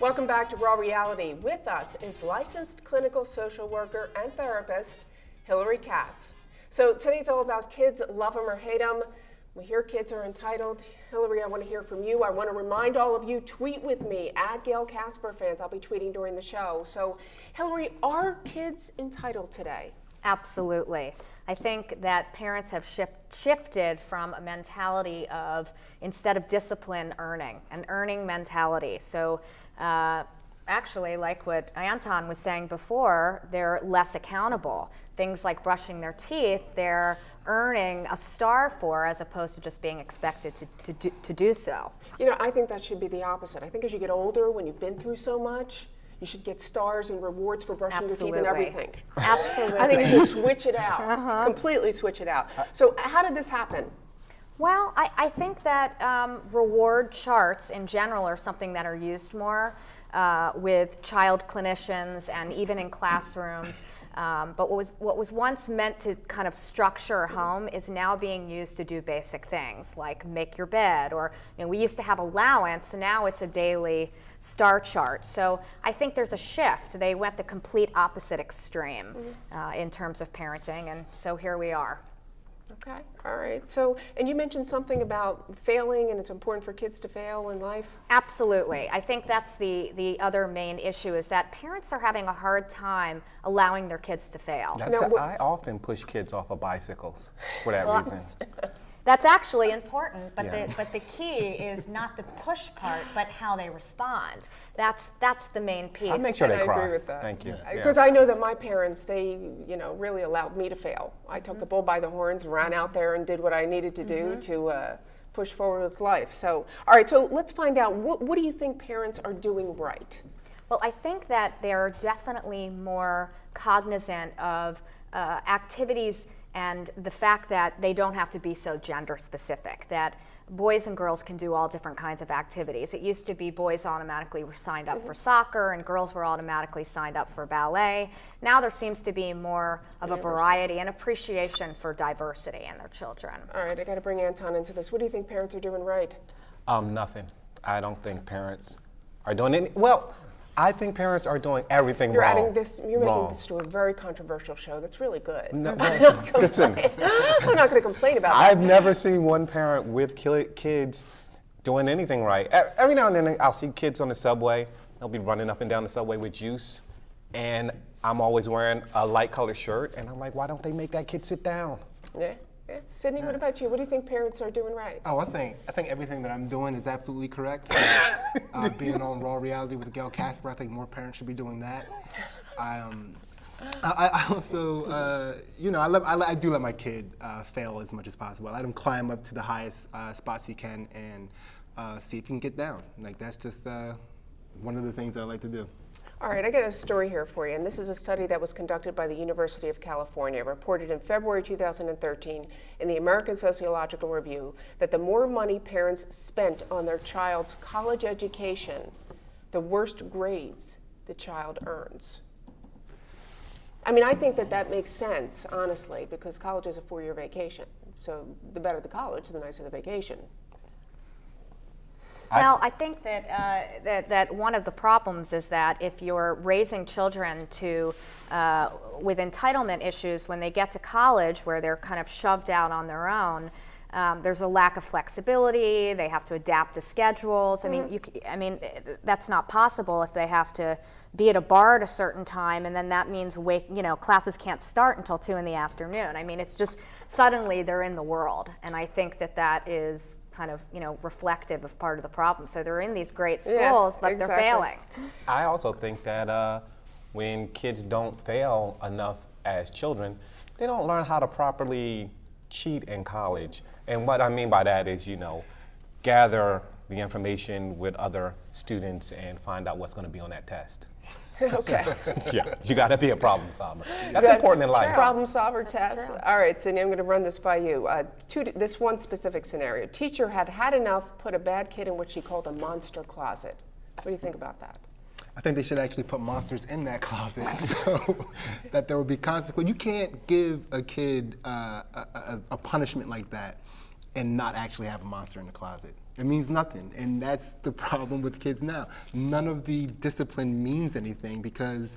Welcome back to Raw Reality. With us is licensed clinical social worker and therapist, Hillary Katz. So today's all about kids, love them or hate them. We hear kids are entitled. Hillary, I want to hear from you. I want to remind all of you, tweet with me, at Gail Casper Fans. I'll be tweeting during the show. So Hillary, are kids entitled today? Absolutely. I think that parents have shifted from a mentality of, instead of discipline, earning, an earning mentality. So actually, like what Anton was saying before, they're less accountable. Things like brushing their teeth, they're earning a star for, as opposed to just being expected to do so. You know, I think that should be the opposite. I think as you get older, when you've been through so much, you should get stars and rewards for brushing your teeth and everything. Absolutely. I think you should switch it out, completely switch it out. So how did this happen? Well, I think that reward charts in general are something that are used more with child clinicians and even in classrooms. But what was once meant to kind of structure a home is now being used to do basic things like make your bed, or we used to have allowance, and now it's a daily star chart. So I think there's a shift. They went the complete opposite extreme in terms of parenting, and so here we are. Okay, all right. So, and you mentioned something about failing, and it's important for kids to fail in life? Absolutely. I think that's the other main issue, is that parents are having a hard time allowing their kids to fail. I often push kids off of bicycles for that reason. That's actually important, but Yeah. the key is not the push part, but how they respond. That's the main piece. I make sure And they I cry. agree with that. Thank you. Because I know that my parents, they, really allowed me to fail. I took the bull by the horns, ran out there and did what I needed to do to push forward with life. So, all right, so let's find out, what do you think parents are doing right? Well, I think that they're definitely more cognizant of activities and the fact that they don't have to be so gender specific, that boys and girls can do all different kinds of activities. It used to be boys automatically were signed up for soccer and girls were automatically signed up for ballet. Now there seems to be more of a variety and appreciation for diversity in their children. All right, I got to bring Anton into this. What do you think parents are doing right? Nothing. I don't think parents are doing any. Well, I think parents are doing everything You're wrong. adding this. You're making wrong. this to a very controversial show. That's really good. No, I'm not gonna listen. complain. I'm not going to complain about that. I've never seen one parent with kids doing anything right. Every now and then I'll see kids on the subway. They'll be running up and down the subway with juice, and I'm always wearing a light colored shirt, and I'm like, why don't they make that kid sit down? Yeah. Sydney, what about you? What do you think parents are doing right? Oh, I think everything that I'm doing is absolutely correct. So, being on Raw Reality with Gail Casper, I think more parents should be doing that. I also, I do let my kid fail as much as possible. I let him climb up to the highest spots he can and see if he can get down. Like, that's just one of the things that I like to do. All right, I got a story here for you, and this is a study that was conducted by the University of California, reported in February 2013 in the American Sociological Review, that the more money parents spent on their child's college education, the worse grades the child earns. I mean, I think that makes sense, honestly, because college is a 4-year vacation. So the better the college, the nicer the vacation. Well, I think that one of the problems is that if you're raising children to with entitlement issues, when they get to college where they're kind of shoved out on their own, there's a lack of flexibility. They have to adapt to schedules. I mean, that's not possible if they have to be at a bar at a certain time, and then that means classes can't start until 2 p.m. I mean, it's just suddenly they're in the world, and I think that is kind of reflective of part of the problem. So they're in these great schools, but they're failing. I also think that when kids don't fail enough as children, they don't learn how to properly cheat in college. And what I mean by that is, gather the information with other students and find out what's going to be on that test. Okay. Yeah, you got to be a problem solver. That's important in life. Problem solver test. true. All right, Sydney, I'm going to run this by you. This one specific scenario. Teacher had enough, put a bad kid in what she called a monster closet. What do you think about that? I think they should actually put monsters in that closet so that there will be consequence. You can't give a kid a punishment like that and not actually have a monster in the closet. It means nothing, and that's the problem with kids now. None of the discipline means anything because,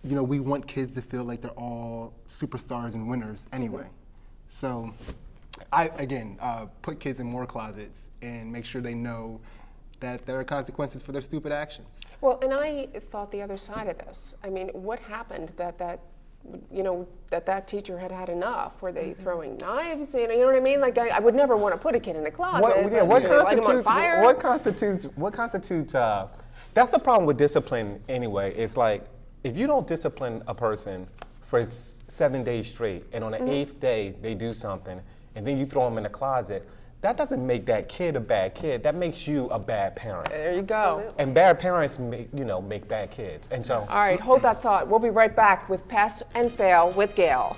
you know, we want kids to feel like they're all superstars and winners anyway. So, again, put kids in more closets and make sure they know that there are consequences for their stupid actions. Well, and I thought the other side of this. I mean, what happened that teacher had enough? Were they throwing knives? You know what I mean? Like, I would never want to put a kid in a closet. What constitutes? That's the problem with discipline anyway. It's like if you don't discipline a person for 7 days straight, and on the 8th day they do something, and then you throw them in the closet. That doesn't make that kid a bad kid. That makes you a bad parent. There you go. And bad parents make bad kids. And so. All right, hold that thought. We'll be right back with Pass and Fail with Gail.